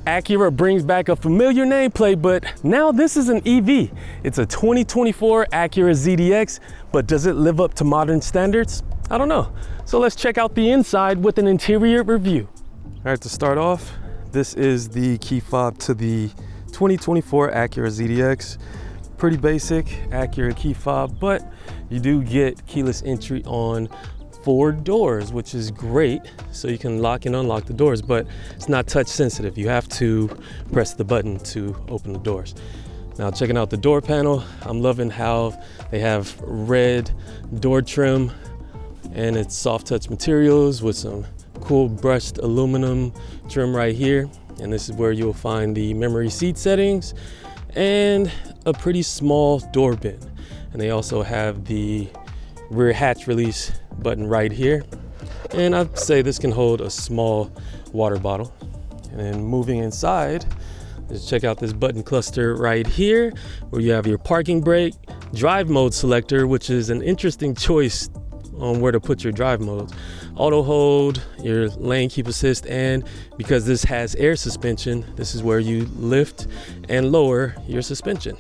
Acura brings back a familiar nameplate, but now this is an EV. It's a 2024 Acura ZDX, but does it live up to modern standards? I don't know. So let's check out the inside with an interior review. All right, to start off, this is the key fob to the 2024 Acura ZDX. Pretty basic Acura key fob, but you do get keyless entry on 4 doors, which is great. So you can lock and unlock the doors, but it's not touch sensitive. You have to press the button to open the doors. Now, checking out the door panel, I'm loving how they have red door trim and it's soft touch materials with some cool brushed aluminum trim right here. And this is where you'll find the memory seat settings and a pretty small door bin. And they also have the rear hatch release button right here. And I'd say this can hold a small water bottle. And then moving inside, let's check out this button cluster right here, where you have your parking brake, drive mode selector, which is an interesting choice on where to put your drive modes. Auto hold, your lane keep assist, and because this has air suspension, this is where you lift and lower your suspension.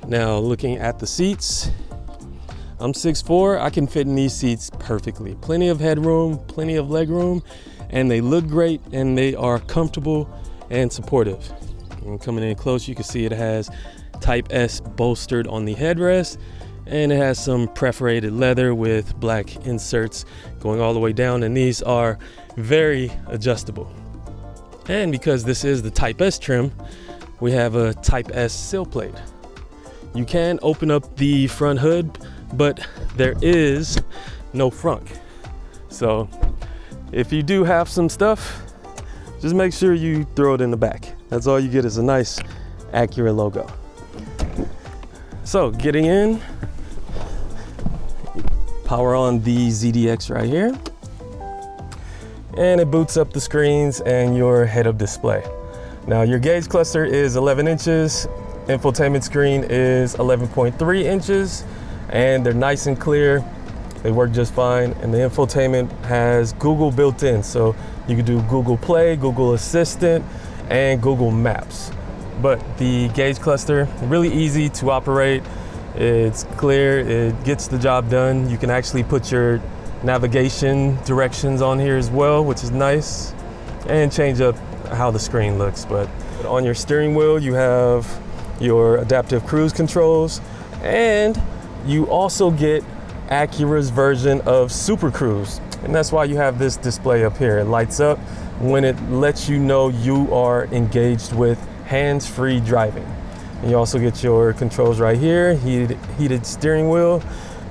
Now, looking at the seats, I'm 6'4", I can fit in these seats perfectly. Plenty of headroom, plenty of leg room, and they look great and they are comfortable and supportive. And coming in close, you can see it has Type S bolstered on the headrest, and it has some perforated leather with black inserts going all the way down, and these are very adjustable. And because this is the Type S trim, we have a Type S sill plate. You can open up the front hood, but there is no frunk. So if you do have some stuff, just make sure you throw it in the back. That's all you get is a nice Acura logo. So getting in, power on the ZDX right here, and it boots up the screens and your head-up display. Now, your gauge cluster is 11 inches, infotainment screen is 11.3 inches, and they're nice and clear. They work just fine, and the infotainment has Google built in, so you can do Google Play, Google Assistant, and Google Maps. But the gauge cluster, really easy to operate. It's clear, it gets the job done. You can actually put your navigation directions on here as well, which is nice, and change up how the screen looks. But on your steering wheel, you have your adaptive cruise controls, and you also get Acura's version of Super Cruise. And that's why you have this display up here. It lights up when it lets you know you are engaged with hands-free driving. And you also get your controls right here, heated steering wheel,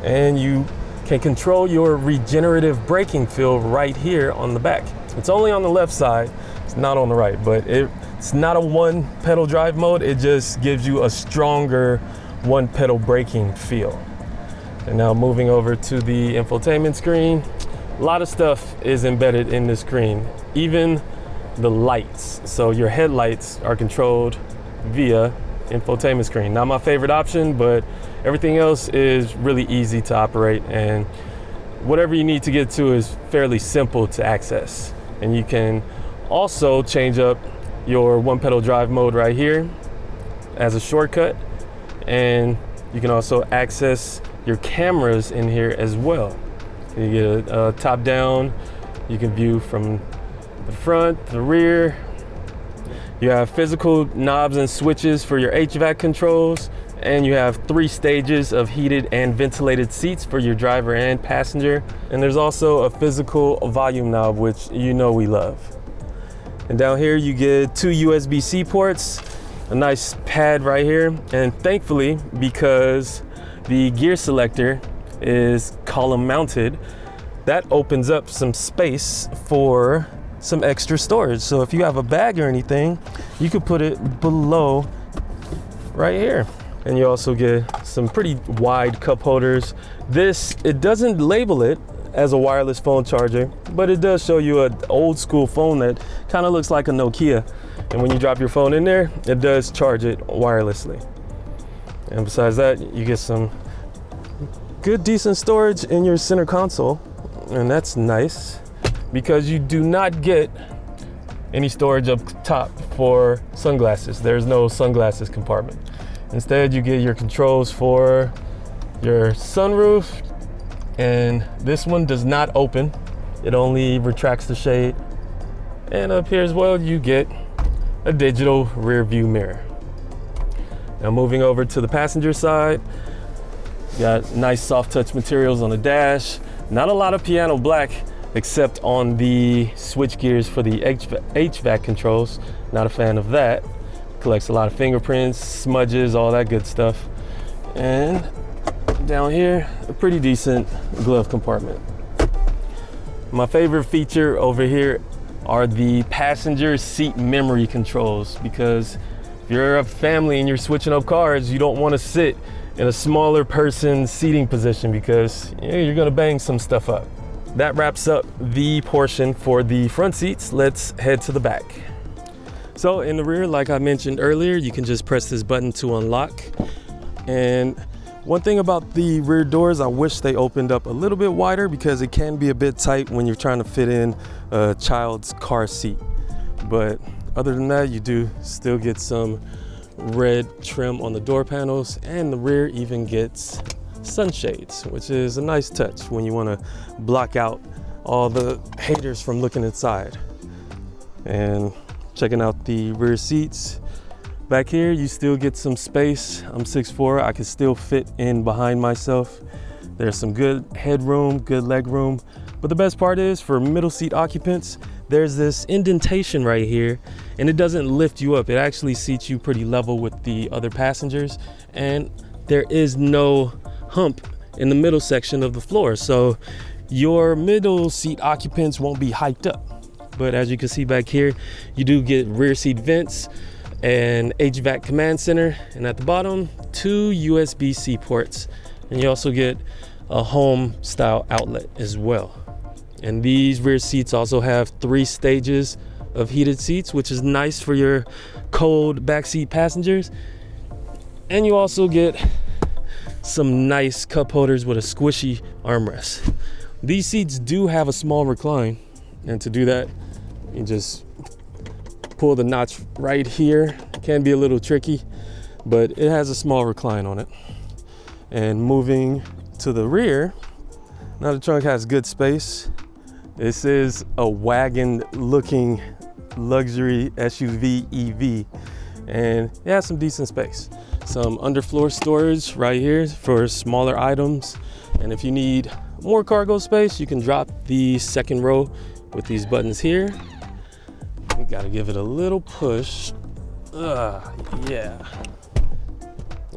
and you can control your regenerative braking feel right here on the back. It's only on the left side, it's not on the right, but it's not a one pedal drive mode, it just gives you a stronger one pedal braking feel. And now moving over to the infotainment screen, a lot of stuff is embedded in the screen, even the lights. So your headlights are controlled via infotainment screen. Not my favorite option, but everything else is really easy to operate, and whatever you need to get to is fairly simple to access. And you can also change up your one pedal drive mode right here as a shortcut, and you can also access your cameras in here as well. You get a top down, you can view from the front, the rear. You have physical knobs and switches for your HVAC controls, and you have 3 stages of heated and ventilated seats for your driver and passenger. And there's also a physical volume knob, which you know we love. And down here you get 2 USB-C ports, a nice pad right here, and thankfully, because the gear selector is column mounted, that opens up some space for some extra storage. So if you have a bag or anything, you could put it below right here. And you also get some pretty wide cup holders. This, it doesn't label it as a wireless phone charger, but it does show you an old school phone that kind of looks like a Nokia. And when you drop your phone in there, it does charge it wirelessly. And besides that, you get some good, decent storage in your center console. And that's nice, because you do not get any storage up top for sunglasses. There's no sunglasses compartment. Instead, you get your controls for your sunroof, and this one does not open. It only retracts the shade. And up here as well, you get a digital rear view mirror. Now moving over to the passenger side, got nice soft touch materials on the dash. Not a lot of piano black, except on the switch gears for the HVAC controls. Not a fan of that. Collects a lot of fingerprints, smudges, all that good stuff. And down here, a pretty decent glove compartment. My favorite feature over here are the passenger seat memory controls, because if you're a family and you're switching up cars, you don't want to sit in a smaller person's seating position because you're gonna bang some stuff up. That wraps up the portion for the front seats. Let's head to the back. So in the rear, like I mentioned earlier, you can just press this button to unlock. And one thing about the rear doors, I wish they opened up a little bit wider because it can be a bit tight when you're trying to fit in a child's car seat. But other than that, you do still get some red trim on the door panels, and the rear even gets sunshades, which is a nice touch when you want to block out all the haters from looking inside. And checking out the rear seats. Back here, you still get some space. I'm 6'4", I can still fit in behind myself. There's some good headroom, good leg room. But the best part is, for middle seat occupants, there's this indentation right here, and it doesn't lift you up. It actually seats you pretty level with the other passengers, and there is no hump in the middle section of the floor. So your middle seat occupants won't be hiked up. But as you can see back here, you do get rear seat vents, an HVAC command center, and at the bottom, 2 USB-C ports. And you also get a home style outlet as well. And these rear seats also have 3 stages of heated seats, which is nice for your cold backseat passengers. And you also get some nice cup holders with a squishy armrest. These seats do have a small recline, and to do that, you just pull the notch right here. It can be a little tricky, but it has a small recline on it. And moving to the rear, now the trunk has good space. This is a wagon looking luxury SUV EV, and it has some decent space. Some underfloor storage right here for smaller items. And if you need more cargo space, you can drop the second row with these buttons here. You gotta give it a little push. Yeah.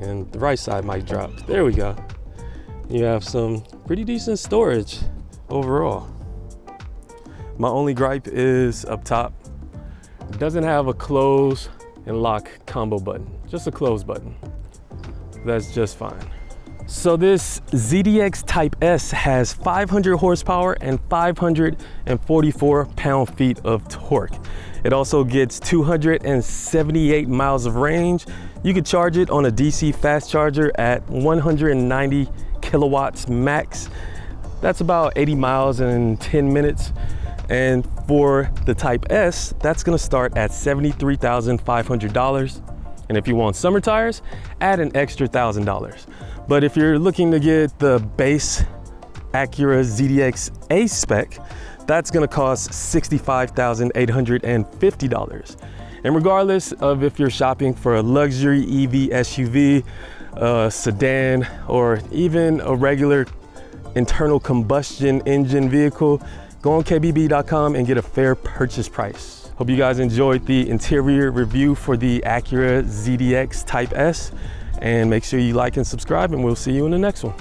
And the right side might drop. There we go. You have some pretty decent storage overall. My only gripe is up top. It doesn't have a close and lock combo button, just a close button. That's just fine. So this ZDX Type S has 500 horsepower and 544 pound-feet of torque. It also gets 278 miles of range. You could charge it on a DC fast charger at 190 kilowatts max. That's about 80 miles in 10 minutes. And for the Type S, that's gonna start at $73,500. And if you want summer tires, add an extra $1,000. But if you're looking to get the base Acura ZDX A spec, that's gonna cost $65,850. And regardless of if you're shopping for a luxury EV SUV, a sedan, or even a regular internal combustion engine vehicle, go on kbb.com and get a fair purchase price. Hope you guys enjoyed the interior review for the Acura ZDX Type S, and make sure you like and subscribe, and we'll see you in the next one.